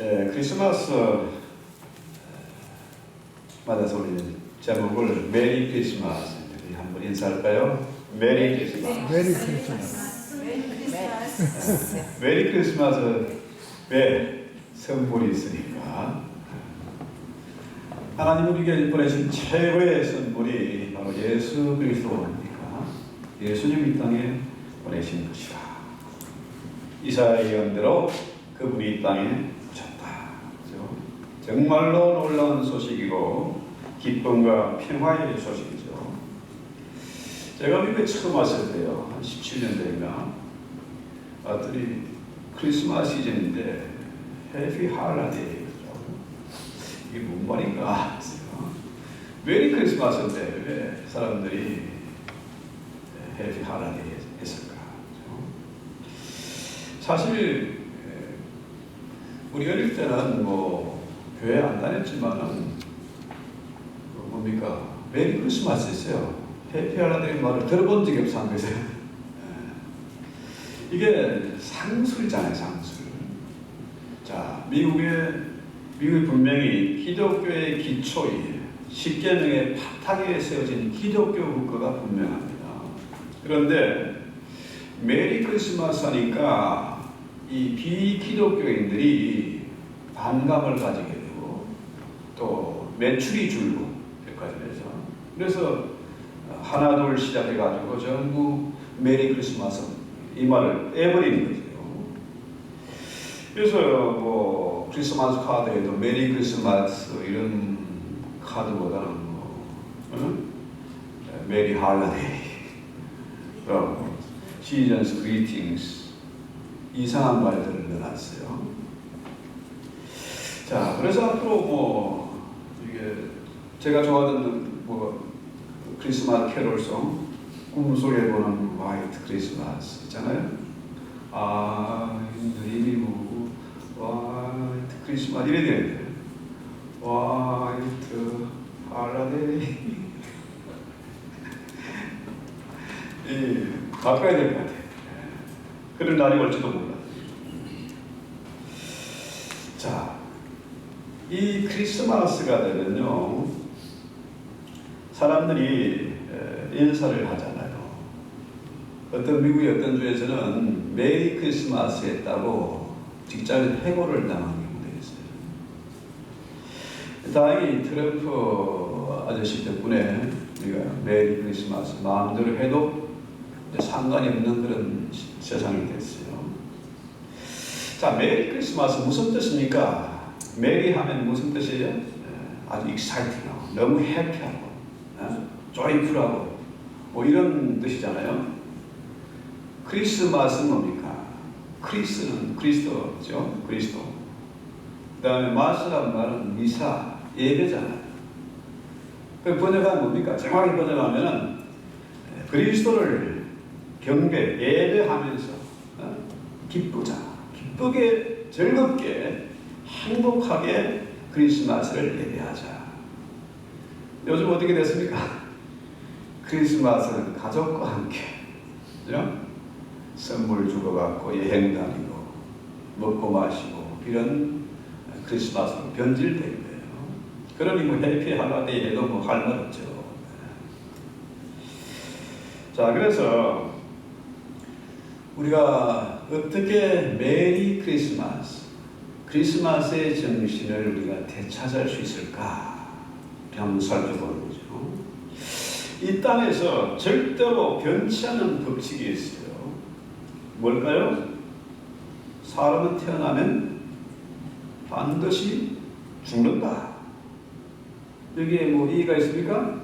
크리스마스 맞아서 우리 제목을 메리 크리스마스 한번 인사할까요? 메리 크리스마스. 메리 크리스마스. 메리 크리스마스 왜 선물이 있으니까 하나님 우리에게 보내신 최고의 선물이 바로 예수 그리스도입니까? 예수님 이 땅에 보내신 것이라. 이사야의 예언대로 그분이 이 땅에 오셨다. 그렇죠? 정말로 놀라운 소식이고 기쁨과 평화의 소식이죠. 제가 미국에 처음 왔을 때요, 한 17년 전인가 왔더니 크리스마스 시즌인데 해피 할라데이 이게 뭔 말인가 했어요. 메리 크리스마스인데 왜 사람들이 해피 할라데이 했을까? 사실 우리 어릴 때는 뭐 교회 안 다녔지만은 뭡니까 메리 크리스마스 했어요. 해피 할라데이 말을 들어본 적이 없어 한 거예요. 이게 상술이잖아요, 상술. 자, 미국이 분명히 기독교의 기초에 십계명의 바탕에 세워진 기독교 국가가 분명합니다. 그런데 메리 크리스마스 하니까 이 비기독교인들이 반감을 가지게 되고 또 매출이 줄고 여기까지 해서 그래서 하나 둘 시작해가지고 전부 메리 크리스마스 이 말을 떼버리는 거죠. 그래서 뭐 크리스마스 카드에도 메리 크리스마스 이런 카드보다는 뭐 메리 할라데이, 시즌스 그리팅스 이상한 말들을 넣어놨어요. 자, 그래서 앞으로 뭐 이게 제가 좋아하는 뭐 크리스마스 캐롤송 꿈속에 보는 화이트 크리스마스 있잖아요. 드리고 화이트 크리스마스 이래야 되는데 화이트 할라데이 바꿔야 될 것 같아요. 그런 날이 올지도 몰라요. 자, 이 크리스마스가 되면요 사람들이 인사를 하잖아요. 어떤 미국의 어떤 주에서는 메리 크리스마스 했다고 직장에서 해고를 당한 경우도 있어요. 다행히 트럼프 아저씨 덕분에 우리가 메리 크리스마스 마음대로 해도 상관이 없는 그런 세상이 됐어요. 자, 메리 크리스마스 무슨 뜻입니까? 메리 하면 무슨 뜻이에요? 아주 익사이팅하고 너무 해피하고 조이풀하고 뭐 이런 뜻이잖아요. 크리스마스는 뭡니까? 크리스는 그리스도죠. 그리스도. 그 다음에 마스란 말은 미사, 예배잖아요. 그 번역하면 뭡니까? 정확히 번역하면은 그리스도를 경배, 예배하면서 기쁘자, 기쁘게, 즐겁게, 행복하게 크리스마스를 예배하자. 요즘 어떻게 됐습니까? 크리스마스는 가족과 함께, 그죠? 선물 주고받고 여행 다니고 먹고 마시고 이런 크리스마스로 변질된 거예요. 그러니 뭐 해피 할라데이에도 뭐 할 말 없죠. 자, 그래서 우리가 어떻게 메리 크리스마스, 크리스마스의 정신을 우리가 되찾을 수 있을까? 한번 살펴보는 거죠. 이 땅에서 절대로 변치 않는 법칙이 있어요. 뭘까요? 사람은 태어나면 반드시 죽는다. 여기에 뭐 이의가 있습니까?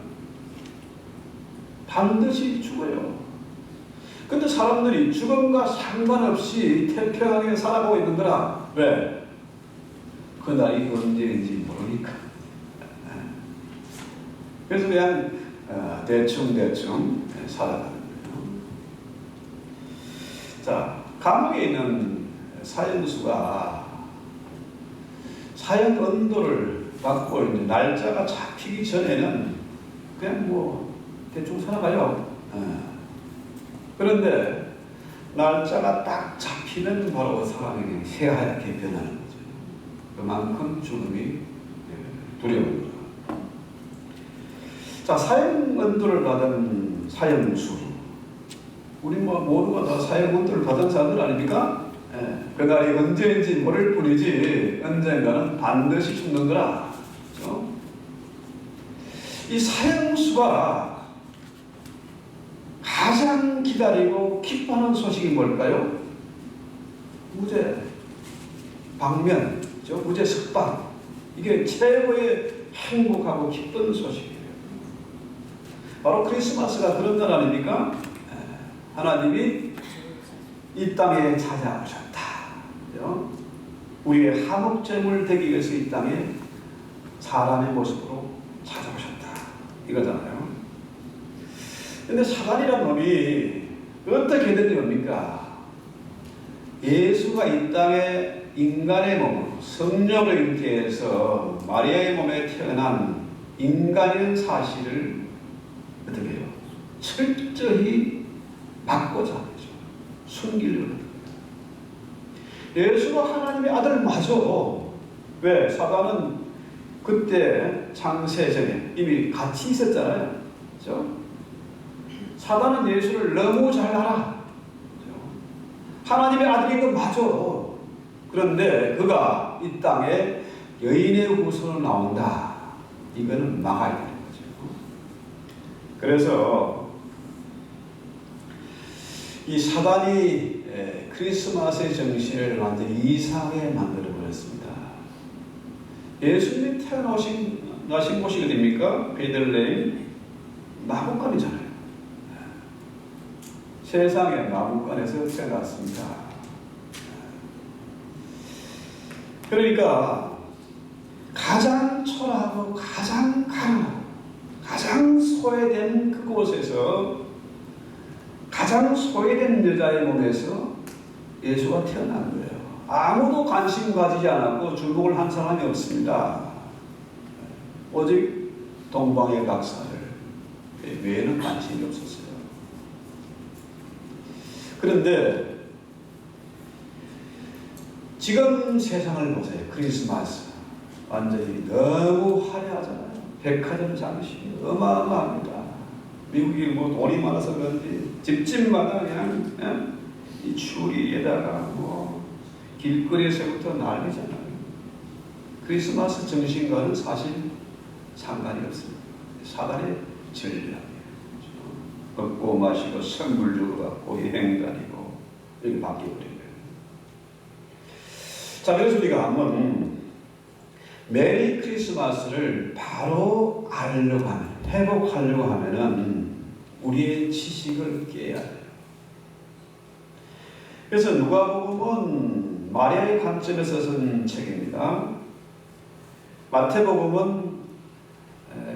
반드시 죽어요. 근데 사람들이 죽음과 상관없이 태평하게 살아가고 있는 거라. 왜? 그날이 언제인지 모르니까. 그래서 그냥 대충 살아가는 거예요. 자, 감옥에 있는 사형수가 사형 언도를 받고 이제 날짜가 잡히기 전에는 그냥 뭐 대충 살아가요. 그런데 날짜가 딱 잡히면 바로 사람이 새하얗게 변하는 거죠. 그만큼 죽음이 두려웁니다. 자, 사형 언도를 받은 사형수. 우리 모두가 다 사형 언도를 받은 사람들 아닙니까? 그날이 언제인지 모를 뿐이지 언젠가는 반드시 죽는 거라. 그렇죠? 이 사형수가 가장 기다리고 기뻐하는 소식이 뭘까요? 무죄, 방면, 무죄 석방. 이게 최고의 행복하고 기쁜 소식이에요. 바로 크리스마스가 그런 날 아닙니까? 하나님이 이 땅에 찾아오셨다. 우리의 화목제물 되기 위해서 이 땅에 사람의 모습으로 찾아오셨다. 이거잖아요. 근데 사단이란 놈이 어떻게 된 겁니까? 예수가 이 땅에 인간의 몸으로 성령을 잉태해서 마리아의 몸에 태어난 인간이라는 사실을 어떻게 해요? 철저히 막고자 하죠. 숨기려고 합니다. 예수가 하나님의 아들 맞아. 왜? 사단은 그때 창세전에 이미 같이 있었잖아요. 그렇죠? 사단은 예수를 너무 잘 알아. 그렇죠? 하나님의 아들인 건 맞아. 그런데 그가 이 땅에 여인의 후손으로 나온다. 이거는 막아야 되는 거죠. 그래서 이 사단이 크리스마스의 정신을 완전히 이상하게 만들어버렸습니다. 예수님이 태어나신 곳이 어디입니까? 베들레헴 마구간이잖아요. 세상의 마구간에서 태어났습니다. 그러니까 가장 초라하고 가장 가난하고 가장 소외된 그곳에서 가장 소외된 여자의 몸에서 예수가 태어난 거예요. 아무도 관심 가지지 않았고 주목을 한 사람이 없습니다. 오직 동방의 박사들 외에는 관심이 없었어요. 그런데 지금 세상을 보세요. 크리스마스 완전히 너무 화려하잖아요. 백화점 장식이 어마어마합니다. 미국이 뭐 돈이 많아서 그런지 집집마다 그냥 이 추리에다가 뭐 길거리에서부터 난리잖아요. 크리스마스 정신과는 사실 상관이 없습니다. 사단의 전략이에요. 먹고 마시고 선물 주고 받고 여행 다니고 이렇게 바뀌어버린 거예요. 자, 그래서 우리가 한번 메리 크리스마스를 바로 알려고 하면, 회복하려고 하면은 우리의 지식을 깨야 돼요. 그래서 누가복음은 마리아의 관점에서 쓴 책입니다. 마태복음은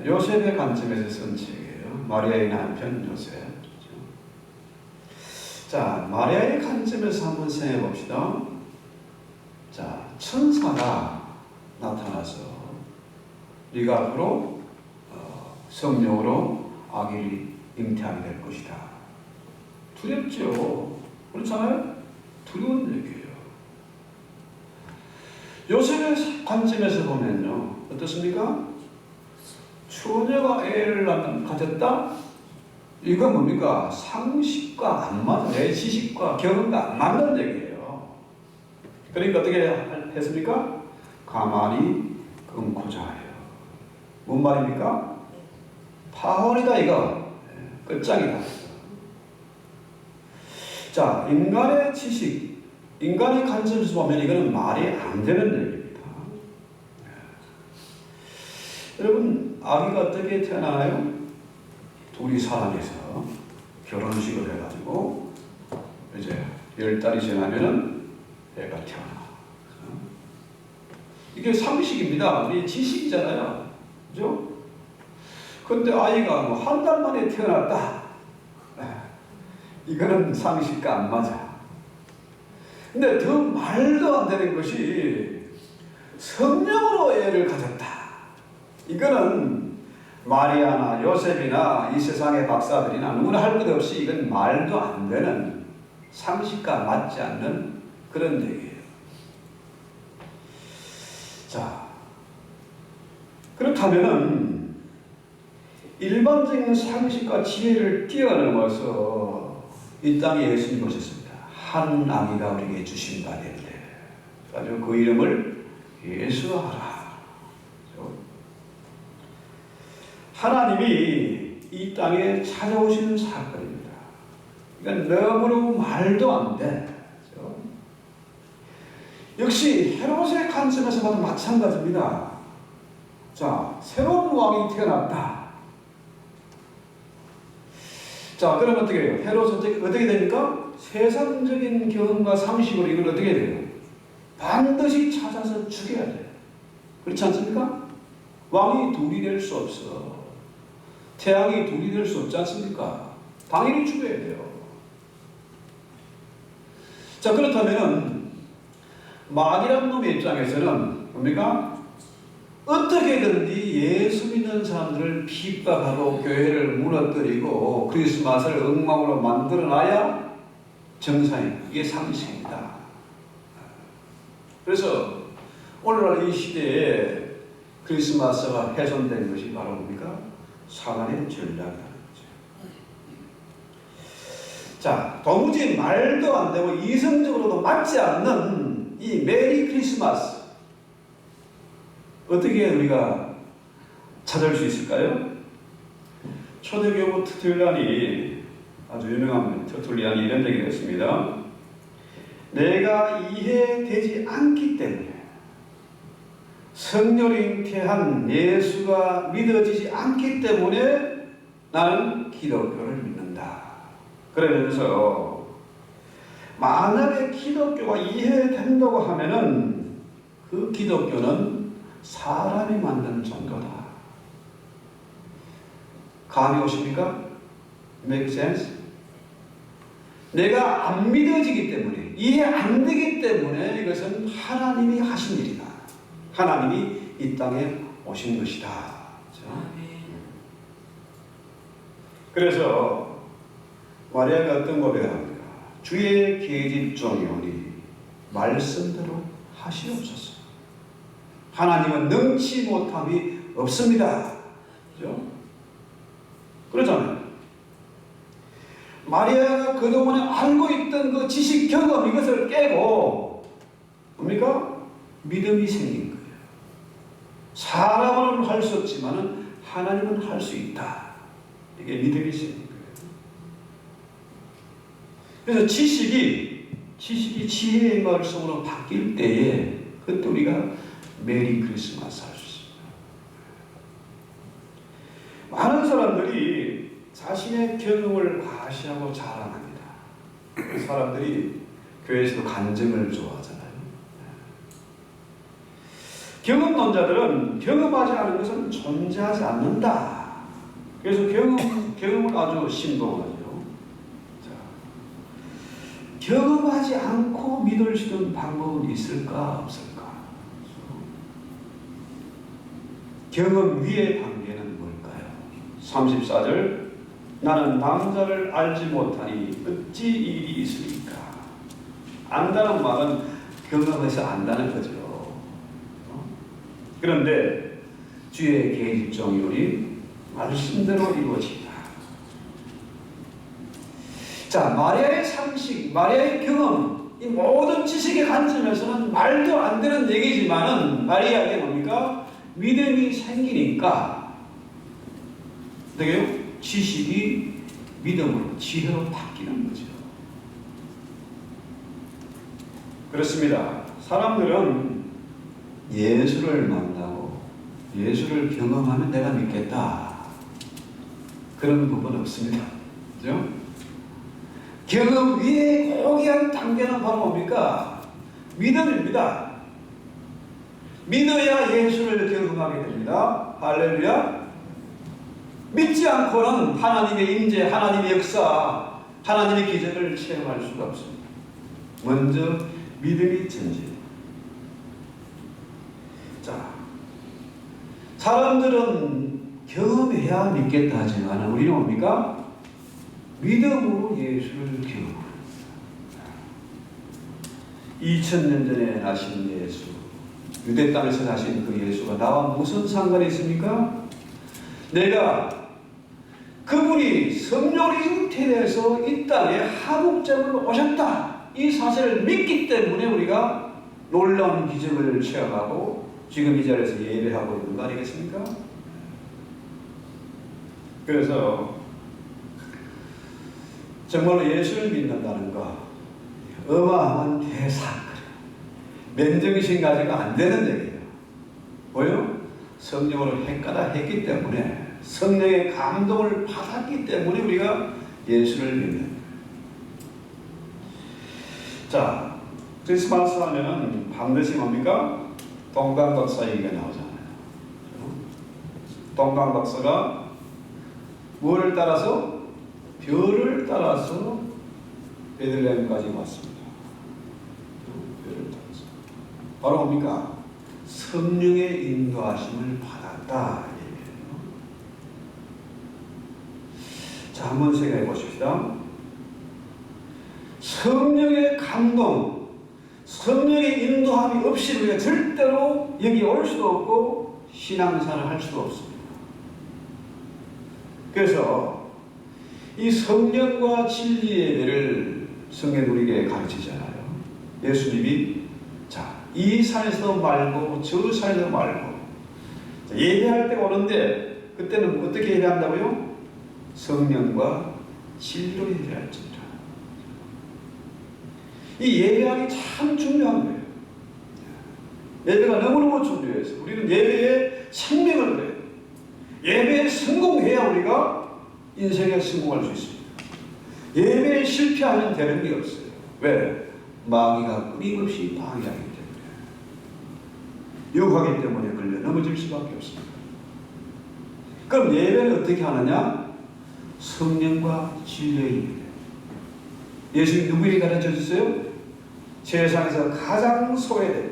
요셉의 관점에서 쓴 책이에요. 마리아의 남편 요셉. 자, 마리아의 관점에서 한번 생각해 봅시다. 자, 천사가 나타나서 네가 앞으로 성령으로 아기를 잉태하게 될 것이다. 두렵죠? 그렇잖아요? 두려운 얘기예요. 요셉의 관점에서 보면요, 어떻습니까? 처녀가 애를 가졌다? 이건 뭡니까? 상식과 안 맞는, 내 지식과 경험과 안 맞는 얘기예요. 그러니까 어떻게 했습니까? 가만히 끊고자 해요. 뭔 말입니까? 파혼이다 이거. 끝장이다. 자, 인간의 지식, 인간의 관점에서 보면 이거는 말이 안 되는 얘기입니다. 여러분, 아기가 어떻게 태어나요? 둘이 사랑해서 결혼식을 해가지고 이제 10달이 지나면은 애가 태어나. 이게 상식입니다. 우리 지식이잖아요. 그죠? 근데 아이가 뭐 한 달 만에 태어났다. 이거는 상식과 안 맞아. 근데 더 말도 안 되는 것이 성령으로 애를 가졌다. 이거는 마리아나 요셉이나 이 세상의 박사들이나 누구나 할 것 없이 이건 말도 안 되는 상식과 맞지 않는 그런 얘기예요. 자, 그렇다면은 일반적인 상식과 지혜를 뛰어넘어서 이 땅에 예수님이 오셨습니다. 한 아기가 우리에게 주신 바 되는데, 아주 그 이름을 예수하라. 하나님이 이 땅에 찾아오시는 사건입니다. 그러니까 너무너무 말도 안 돼. 역시 헤롯의 관점에서 봐도 마찬가지입니다. 자, 새로운 왕이 태어났다. 자, 그러면 어떻게 해요? 헤롯은 어떻게 됩니까? 세상적인 경험과 상식으로 이걸 어떻게 돼요? 반드시 찾아서 죽여야 돼요. 그렇지 않습니까? 왕이 둘이 될 수 없어. 태양이 둘이 될 수 없지 않습니까? 당연히 죽여야 돼요. 자, 그렇다면은 마귀라는 놈의 입장에서는 뭡니까? 어떻게든지 예수 믿는 사람들을 핍박하고 교회를 무너뜨리고 크리스마스를 엉망으로 만들어놔야 정상이에요. 이게 상식입니다. 그래서 오늘날 이 시대에 크리스마스가 훼손된 것이 바로 뭡니까? 사단의 전략이라는 거죠. 자, 도무지 말도 안 되고 이성적으로도 맞지 않는 이 메리 크리스마스, 어떻게 우리가 찾을 수 있을까요? 초대교부 터툴리안이, 아주 유명한 터툴리안이 이런 얘기를 했습니다. 내가 이해되지 않기 때문에, 성령이 잉태한 예수가 믿어지지 않기 때문에 나는 기독교를 믿는다. 그러면서 만약에 기독교가 이해된다고 하면은 그 기독교는 사람이 만든 종교다. 감이 오십니까? Make sense? 내가 안 믿어지기 때문에, 이해 안 되기 때문에 이것은 하나님이 하신 일이다. 하나님이 이 땅에 오신 것이다. 그래서 마리아가 어떤 고백을 합니까? 주의 계집종이 오니 말씀대로 하시옵소서. 하나님은 능치 못함이 없습니다. 그죠? 그렇잖아요. 마리아가 그동안에 알고 있던 그 지식 경험, 이것을 깨고 뭡니까? 믿음이 생긴 거예요. 사람은 할 수 없지만 하나님은 할 수 있다. 이게 믿음이 생긴 거예요. 그래서 지식이 지혜의 말씀으로 바뀔 때에 그때 우리가 메리 크리스마스 할 수 있습니다. 많은 사람들이 자신의 경험을 과시하고 자랑합니다. 그 사람들이 교회에서도 간증을 좋아하잖아요. 경험론자들은 경험하지 않은 것은 존재하지 않는다. 그래서 경험을 아주 신봉하죠. 경험하지 않고 믿을 수 있는 방법은 있을까 없을까? 경험 위의 단계는 뭘까요? 34절, 나는 남자를 알지 못하니 어찌 일이 있으리까? 안다는 말은 경험해서 안다는 거죠. 그런데 주의 계집종이 오니 말씀대로 이루어진다. 자, 마리아의 상식, 마리아의 경험, 이 모든 지식의 관점에서는 말도 안 되는 얘기지만은 마리아에게 뭡니까? 믿음이 생기니까 어떻게 해요? 지식이 믿음으로, 지혜로 바뀌는 거죠. 그렇습니다. 사람들은 예수를 만나고 예수를 경험하면 내가 믿겠다. 그런 부분 없습니다. 그죠? 경험 위에 고귀한 단계는 바로 뭡니까? 믿음입니다. 믿어야 예수를 경험하게 됩니다. 할렐루야. 믿지 않고는 하나님의 임재, 하나님의 역사, 하나님의 기적을 체험할 수가 없습니다. 먼저 믿음이 전제. 자, 사람들은 경험해야 믿겠다 하지만 우리는 뭡니까? 믿음으로 예수를 경험합니다. 2000년 전에 나신 예수, 유대 땅에서 사신 그 예수가 나와 무슨 상관이 있습니까? 내가 그분이 성령으로 잉태되어서 이 땅에 한국적으로 오셨다, 이 사실을 믿기 때문에 우리가 놀라운 기적을 체험하고 지금 이 자리에서 예배하고 있는 거 아니겠습니까? 그래서 정말로 예수를 믿는다는 거 어마어마한 대사건이에요. 맨정신 가지고 안 되는 얘기예요. 뭐요? 성령으로 헷가다 했기 때문에, 성령의 감동을 받았기 때문에 우리가 예수를 믿는 거예요. 자, 크리스마스 하면은 반드시 뭡니까? 동방박사 얘기가 나오잖아요. 동방박사가 뭐를 따라서? 별을 따라서 베들레헴까지 왔습니다. 별을 따라서. 바로 뭡니까? 성령의 인도하심을 받았다. 얘기예요. 자, 한번 생각해 보십시다. 성령의 감동, 성령의 인도함이 없이 우리가 절대로 여기 올 수도 없고 신앙생활을 할 수도 없습니다. 그래서 이 성령과 진리 예배를 성경 우리에게 가르치잖아요. 예수님이 자, 이 산에서 말고 저 산에서 말고, 자, 예배할 때가 오는데 그때는 어떻게 예배한다고요? 성령과 진리로 예배할지니라. 이 예배하기 참 중요한 거예요. 예배가 너무너무 중요해서 우리는 예배에 생명을 해요. 예배에 성공해야 우리가 인생에 성공할 수 있습니다. 예배에 실패하면 되는 게 없어요. 왜? 마귀가 끊임없이 방해하기 때문에, 유혹하기 때문에 걸려 넘어질 수밖에 없습니다. 그럼 예배는 어떻게 하느냐? 성령과 진리의 예배. 예수님 누구에게 가르쳐 주세요? 세상에서 가장 소외되고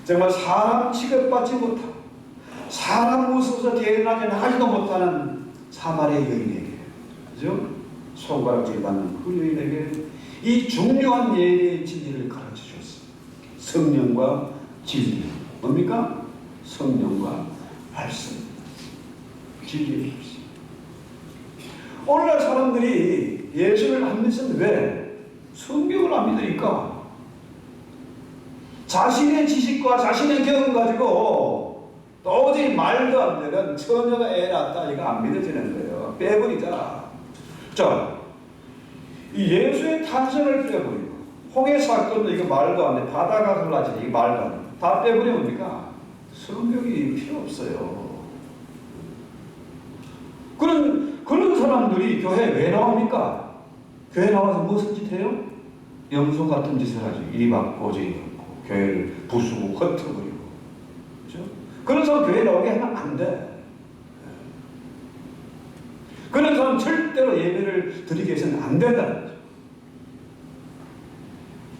정말 사람 취급받지 못하고 사람 모습에서 대단하게 나가지도 못하는 사마리아 여인에게, 그죠? 손가락질 받는 그 여인에게 이 중요한 예배의 진리를 가르쳐 주셨어요. 성령과 진리. 뭡니까? 성령과 말씀. 진리의 말씀. 오늘날 사람들이 예수를 안 믿는 왜? 성경을 안 믿으니까. 자신의 지식과 자신의 경험 가지고 도저히 말도 안 되는 처녀가 애 낳았다 이거 안 믿어지는 거예요. 빼버리자. 자, 이 예수의 탄생을 빼버리고 홍해 사건도 이거 말도 안 돼. 바다가 흘러지니 이거 말도 안 돼. 다 빼버리면 뭡니까? 성경이 필요 없어요. 그런 사람들이 교회에 왜 나옵니까? 교회 나와서 무슨 짓 해요? 염소 같은 짓을 하죠. 이리 받고 저리 받고 교회를 부수고 흩어버리고, 그렇죠? 그런 사람 교회 나오게 하면 안 돼. 그런 사람 절대로 예배를 드리게 해서는 안 된다는 거죠.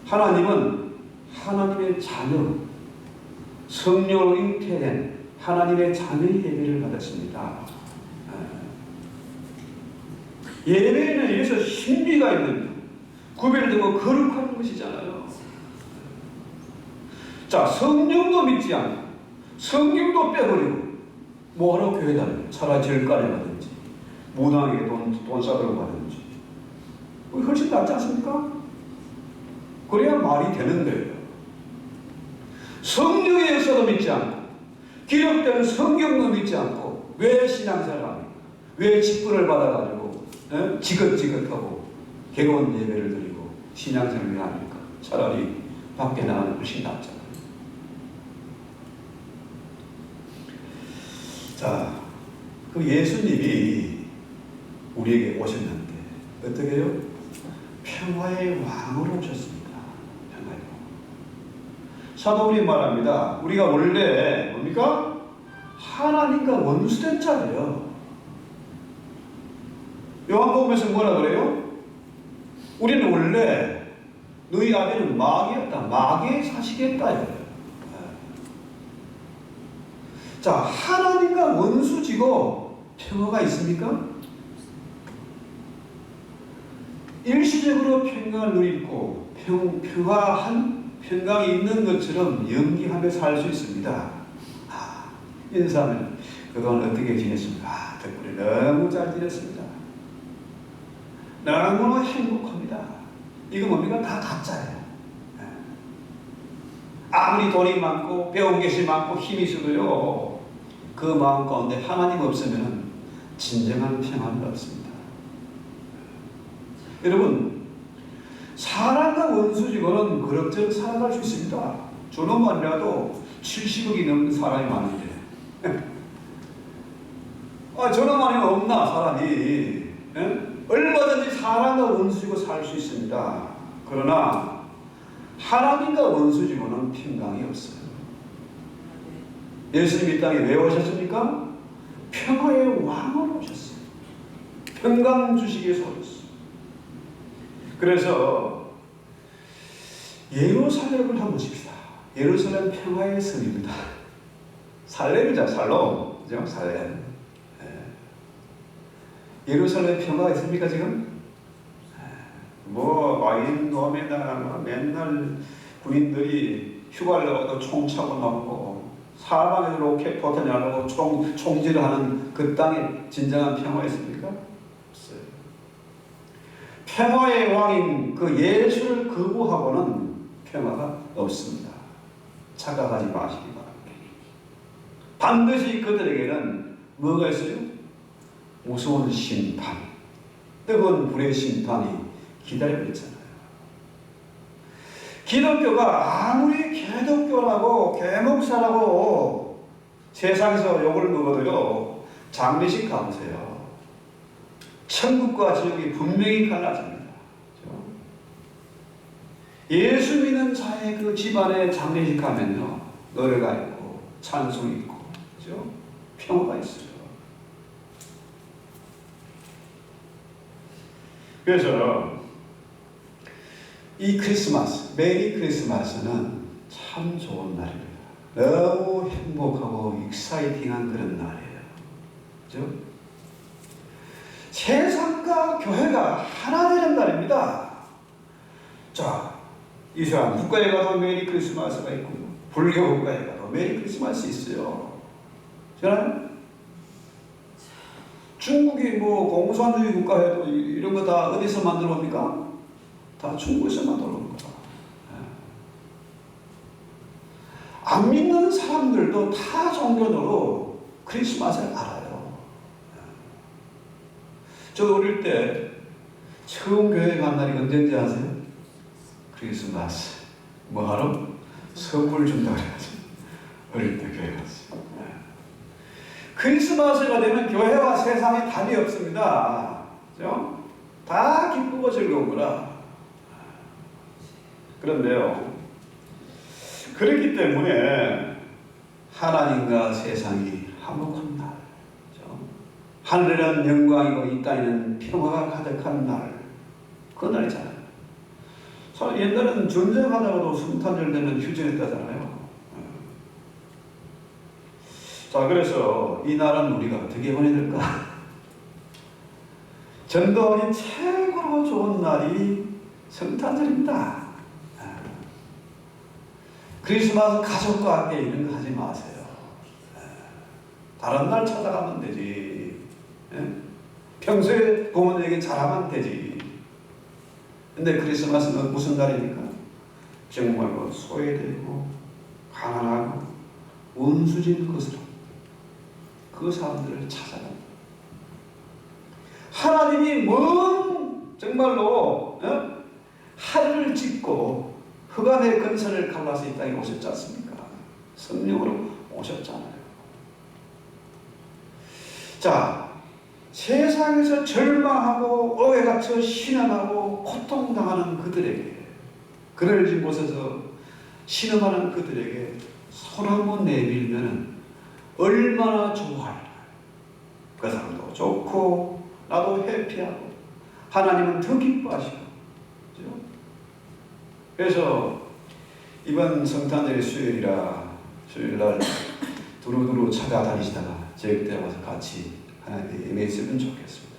하나님은 하나님의 자녀, 성령으로 잉태된 하나님의 자녀의 예배를 받았습니다. 예배에는 이래서 신비가 있는, 구별되고 거룩한 것이잖아요. 자, 성령도 믿지 않고 성경도 빼버리고 뭐하러 교회 다녀요? 차라리 절간에 가든지 무당에게 돈 싸들고 가든지 훨씬 낫지 않습니까? 그래야 말이 되는 거예요. 성령에 의해서도 믿지 않고 기록되는 성경도 믿지 않고 왜 신앙생활을 합니까? 왜 직분을 받아가지고 지긋지긋하고 괴로운 예배를 드리고 신앙생활을 합니까? 차라리 밖에 나가는 훨씬 낫잖아요. 자, 그 예수님이 우리에게 오셨는데 어떻게 해요? 평화의 왕으로 오셨습니다. 평화의 왕. 사도들이 말합니다. 우리가 원래 뭡니까? 하나님과 원수된 자예요. 요한복음에서 뭐라 그래요? 우리는 원래 너희 아비는 마귀였다. 마귀의 사식했다. 자, 하나님과 원수지고 평화가 있습니까? 일시적으로 평강을 누리고 평화한 평강이 있는 것처럼 연기하며 살 수 있습니다. 인사하면 그동안 어떻게 지냈습니까? 덕분에 너무 잘 지냈습니다. 너무 행복합니다. 이거 뭡니까? 다 가짜예요. 아무리 돈이 많고 배운 것이 많고 힘이 있어도요, 그 마음 가운데 하나님 없으면 진정한 평안은 없습니다. 여러분, 사람과 원수지고는 그럭저럭 살아갈 수 있습니다. 저놈만이라도 70억이 넘는 사람이 많은데 저놈 아니면 없나 사람이. 얼마든지 사람과 원수지고 살 수 있습니다. 그러나 하나님과 원수지고는 평강이 없어요. 예수님 이 땅에 왜 오셨습니까? 평화의 왕으로 오셨어요. 평강 주시기 위해서 오셨어요. 그래서 예루살렘을 한번 보십시다. 예루살렘 평화의 성입니다. 살렘이죠, 살롬. 그죠? 살렘. 예루살렘 평화가 있습니까, 지금? 이놈의 나라, 맨날 군인들이 휴가를 나가도 총 차고 나오고, 사방에서 로켓 포탄이 나오고, 총질을 하는 그 땅에 진정한 평화가 있습니까? 없어요. 평화의 왕인 그 예수를 거부하고는 평화가 없습니다. 착각하지 마시기 바랍니다. 반드시 그들에게는 뭐가 있어요? 무서운 심판, 뜨거운 불의 심판이 기다리고 있잖아요. 기독교가 아무리 개독교라고 개목사라고 세상에서 욕을 먹어도요, 장례식 가보세요. 천국과 지옥이 분명히 갈라집니다. 그렇죠? 예수 믿는 자의 그 집안에 장례식 가면요, 노래가 있고 찬송이 있고, 그렇죠? 평화가 있어요. 그래서 이 크리스마스, 메리 크리스마스는 참 좋은 날입니다. 너무 행복하고 익사이팅한 그런 날이에요. 그렇죠? 세상과 교회가 하나 되는 날입니다. 자, 이슬람 국가에 가도 메리 크리스마스가 있고요. 불교 국가에 가도 메리 크리스마스 있어요. 저는 중국이 공산주의 국가에도 이런 거 다 어디서 만들어 옵니까? 다 중국에서 만들어 온 거다. 안 믿는 사람들도 다 종교적으로 크리스마스를 알아요. 저 어릴 때 처음 교회 간 날이 언제인지 아세요? 크리스마스. 뭐 하러? 선물 준다 그래가지고 어릴 때 교회 갔어요. 크리스마스가 되면 교회와 세상에 답이 없습니다. 그죠? 다 기쁘고 즐거운 거라. 그런데요, 그렇기 때문에 하나님과 세상이 화목한 날, 그죠? 하늘은 영광이고 이 땅에는 평화가 가득한 날, 그 날이잖아요. 옛날에는 전쟁하다가도 성탄절 되면 휴전했다잖아요. 자, 그래서 이 날은 우리가 어떻게 보내야 될까? 전도하기 최고로 좋은 날이 성탄절입니다. 크리스마스 가족과 함께 이런 거 하지 마세요. 다른 날 찾아가면 되지. 평소에 부모님에게 잘하면 되지. 근데 크리스마스는 무슨 날입니까? 정말 소외되고 가난하고 원수진 것으로 그 사람들을 찾아갑니다. 하나님이 정말로 하늘을 짓고 흑암의 근선을 갈라서 이 땅에 오셨지 않습니까? 성령으로 오셨잖아요. 자, 세상에서 절망하고 오해 갇혀 신음하고 고통당하는 그들에게, 그늘진 곳에서 신음하는 그들에게 손 한번 내밀면 얼마나 좋아할까. 그 사람도 좋고 나도 해피하고 하나님은 더 기뻐하시고. 그렇죠? 그래서 이번 성탄절의 수요일날 두루두루 찾아다니시다가 저희 그때 와서 같이 하나님께 예배했으면 좋겠습니다.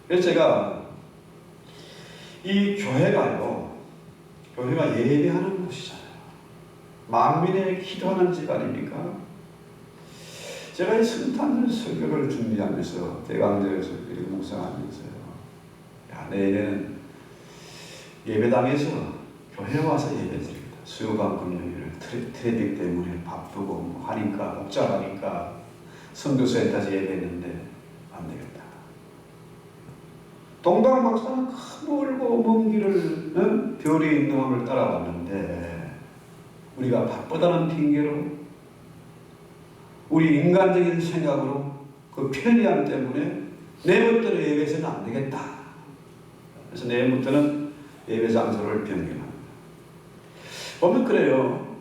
그래서 제가 이 교회가요, 교회가 예배하는 곳이잖아요. 만민의 기도하는 집 아닙니까? 제가 이 성탄절 설교를 준비하면서 대강절에서 그리고 묵상하면서요. 야, 내일은 예배당에서 교회 와서 예배드립니다. 수요방 금요일을 트래픽 때문에 바쁘고 뭐 하니까 복잡하니까 선교센터에서 예배했는데 안 되겠다. 동방 박사는 멀고 먼 길을 별이 있는 밤을 따라왔는데 우리가 바쁘다는 핑계로 우리 인간적인 생각으로 그 편리함 때문에 내일부터는 예배에서는 안 되겠다. 그래서 내일부터는 예배 장소를 변경합니다. 보면 그래요.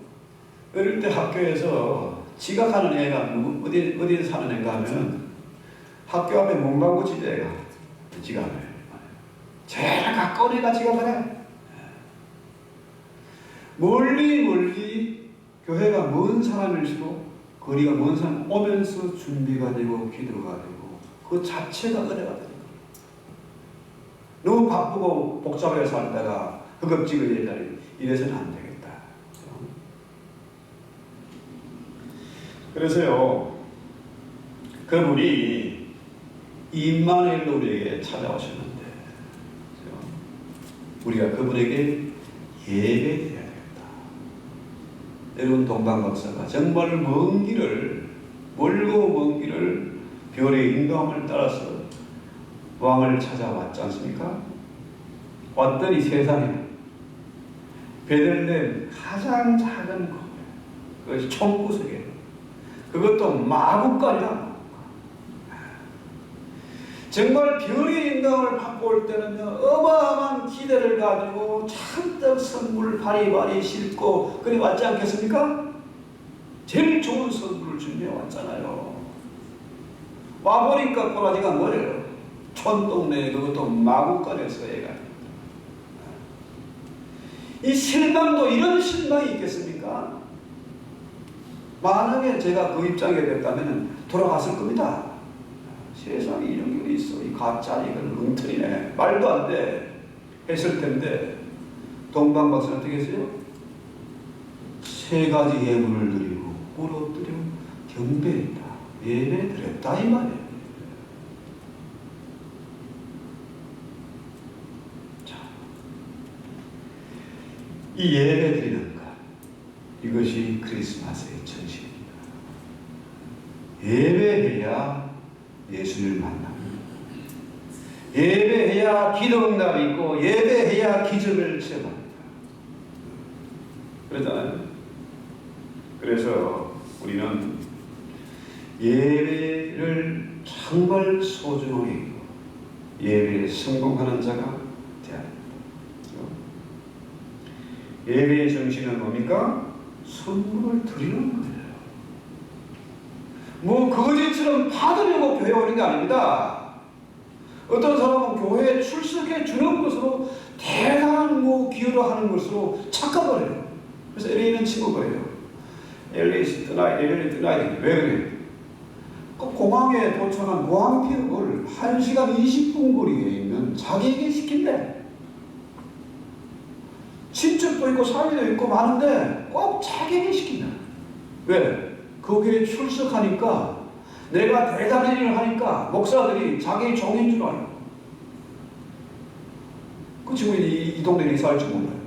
어릴 때 학교에서 지각하는 애가 어디 사는 애가 하면 학교 앞에 문방구 집에 애가 지각을 해요. 제일 가까운 애가 지각을 해. 멀리 교회가 먼 사람일수록 거리가 먼 사람 오면서 준비가 되고 기도가 되고 그 자체가 은혜가 되는 거예요. 너무 바쁘고 복잡하게 살다가 허겁지겁 얘기하니 이래서는 안 되겠다. 그래서요, 그분이 임마누엘로 우리에게 찾아오셨는데 우리가 그분에게 예배드려야 되겠다. 여러분, 동방박사가 정말 멀고 먼 길을 별의 인도함을 따라서 왕을 찾아왔지 않습니까? 왔더니 세상에 베들레헴 가장 작은 곳, 그것이 총구석에, 그것도 마구간이라. 정말 별의 인도함을 받고 올 때는요, 어마어마한 기대를 가지고 잔뜩 선물을 바리바리 싣고 그래 왔지 않겠습니까? 제일 좋은 선물을 준비해 왔잖아요. 와보니까 꼬라지가 뭐래요? 촌동네 그것도 마구간에서 애가. 이 실망도 이런 실망이 있겠습니까? 만약에 제가 그 입장이 됐다면 돌아갔을 겁니다. 세상에 이런 게 있어. 이 가짜리, 이건 엉터리네. 말도 안 돼. 했을 텐데, 동방박사는 어떻게 했어요? 3가지 예물을 드리고, 꿀 엎드려 경배했다. 예배 드렸다. 이 말이에요. 자, 이 예배 드리는 것, 이것이 크리스마스의 정신입니다. 예배해야 예수를 만납니다. 예배해야 기도응답이 있고 예배해야 기적을 체험합니다. 그러잖아요. 그래서 우리는 예배를 정말 소중하게 여기고 예배에 성공하는 자가 되어야 합니다. 예배의 정신은 뭡니까? 선물을 드리는 거예요. 뭐 거짓처럼 받으려고 교회 오는 게 아닙니다. 어떤 사람은 교회에 출석해 주는 것으로 대단한 기여를 하는 것으로 착각을 해요. 그래서 LA는 친구가 해요. LA 떠나야 돼. 왜 그래요? 그 공항에 도착한 공항편을 1시간 20분 거리에 있는 자기에게 시킨대. 친척도 있고 사위도 있고 많은데 꼭 자기에게 시킨다. 왜? 거기에 출석하니까 내가 대단한 일을 하니까 목사들이 자기 종인 줄 알아요. 그 친구들이 이 동네에 이사할 줄 몰라요.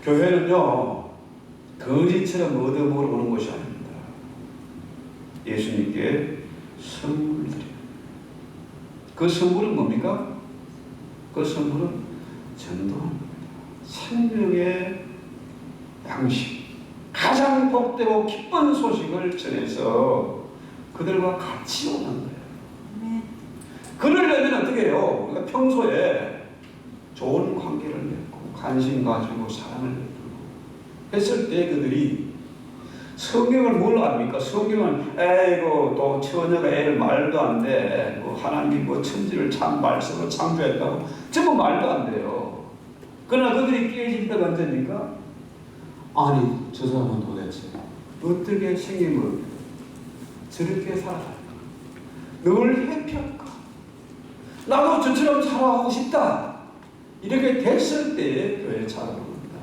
교회는요, 거지처럼 얻어먹으러 오는 것이 아닙니다. 예수님께 선물을 드려요. 그 선물은 뭡니까? 그 선물은 전도합니다. 생명의 양식, 가장 복되고 기쁜 소식을 전해서 그들과 같이 오는 거예요. 그러려면 어떻게 해요? 우리가 평소에 좋은 관계를 맺고 관심 가지고 사랑을 베풀고 했을 때 그들이 성경을 뭘 압니까? 성경은 에이고 또 처녀가 애를 말도 안 돼. 하나님이 천지를 참 말씀으로 창조했다고 전부 말도 안 돼요. 그러나 그들이 깨질 때가 언제입니까? 아니 저 사람은 도대체 어떻게 생김을 저렇게 살아갈까? 늘 회피할까? 나도 저처럼 살아가고 싶다. 이렇게 됐을 때 교회에 찾아오는 겁니다.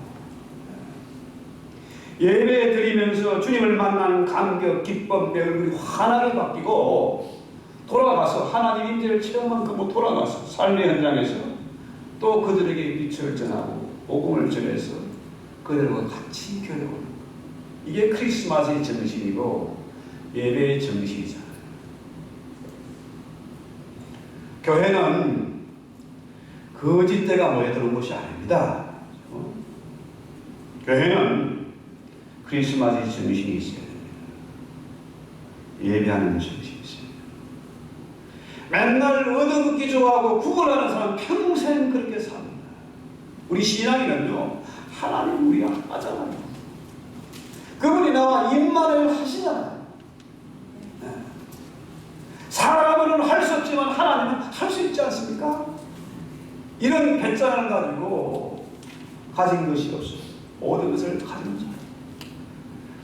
예배 드리면서 주님을 만난 감격, 기쁨, 내 얼굴이 환하게 바뀌고 돌아가서 하나님 임재를 체험한 그 돌아가서 삶의 현장에서 또 그들에게 빛을 전하고 복음을 전해서 그들과 같이 교회에 오는 것. 이게 크리스마스의 정신이고 예배의 정신이잖아요. 교회는 거짓대가 모여드는 곳이 아닙니다. 교회는 크리스마스의 정신이 있어야 됩니다. 예배하는 정신이 있어야 됩니다. 맨날 얻어먹기 좋아하고 구걸하는 사람 평생 그렇게 삽니다. 우리 신앙인은요, 하나님 우리 아빠잖아요. 그분이 나와 임만을 하시잖아요. 사람은 할 수 없지만 하나님은 할 수 있지 않습니까? 이런 배짱을 가지고 가진 것이 없어요. 모든 것을 가진 자.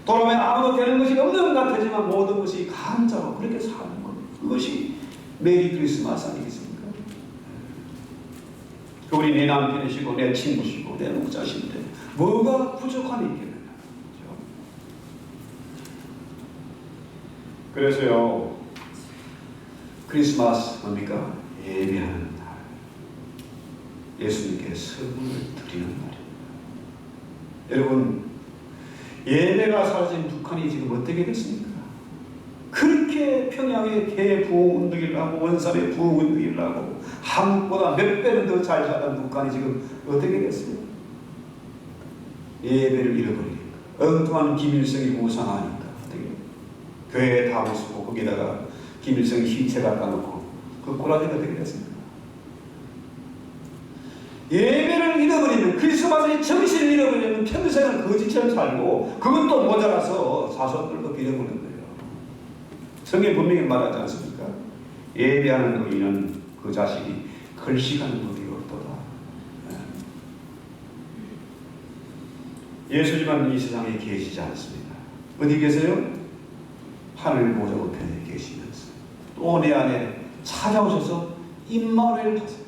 돌아보면 아무도 되는 것이 없는 것 같지만 모든 것이 가진 자고 그렇게 사는 것. 그것이 메리 크리스마스 아니겠습니까? 그분이 내 남편이시고 내 친구시고 내 목자신데 뭐가 부족함이 있겠느냐. 그래서요, 크리스마스 뭡니까? 예배하는 날. 예수님께 선물을 드리는 날입니다. 여러분, 예배가 사라진 북한이 지금 어떻게 됐습니까? 그렇게 평양의 대부흥운동을 하고 원산의 부흥운동을 하고 한국보다 몇 배는 더 잘 사는 북한이 지금 어떻게 됐어요? 예배를 잃어버리니까. 엉뚱한 김일성이 우상하니까. 교회에 다 모시고 거기다가 김일성이 희체 갖다 놓고 그 꼬라지가 어떻게 됐습니까? 예배를 잃어버리면 크리스마스의 정신을 잃어버리면 평생을 거지처럼 살고 그것도 모자라서 자손들도 빌어보는 거예요. 성경 분명히 말하지 않습니까? 예배하는 의인은 그 자식이 걸식하는 법이 없도다. 예수님은 이 세상에 계시지 않습니다. 어디 계세요? 하늘 보좌 우편에 계시면서 또 내 안에 찾아오셔서 임마누엘 하세요.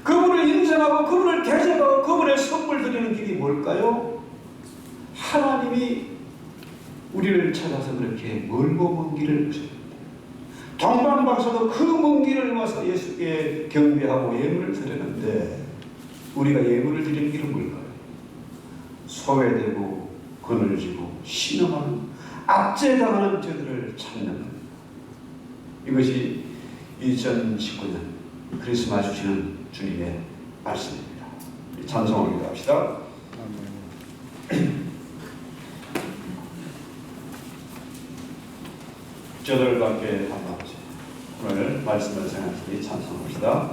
그분을 인정하고 그분을 대접하고 그분의 선물 드리는 길이 뭘까요? 하나님이 우리를 찾아서 그렇게 멀고 먼 길을 오셨는데 동방박사도 그 먼 길을 와서 예수께 경배하고 예물을 드리는데 우리가 예물을 드리는 길은 뭘까요? 소외되고 그늘지고 신음하는 압제당하는 저들을 찾는 겁니다. 이것이 2019년 크리스마스 주시는 주님의 말씀입니다. 찬송을 기도합시다. 저들과 함께 한번 오늘 말씀을 생각하니 찬송합시다.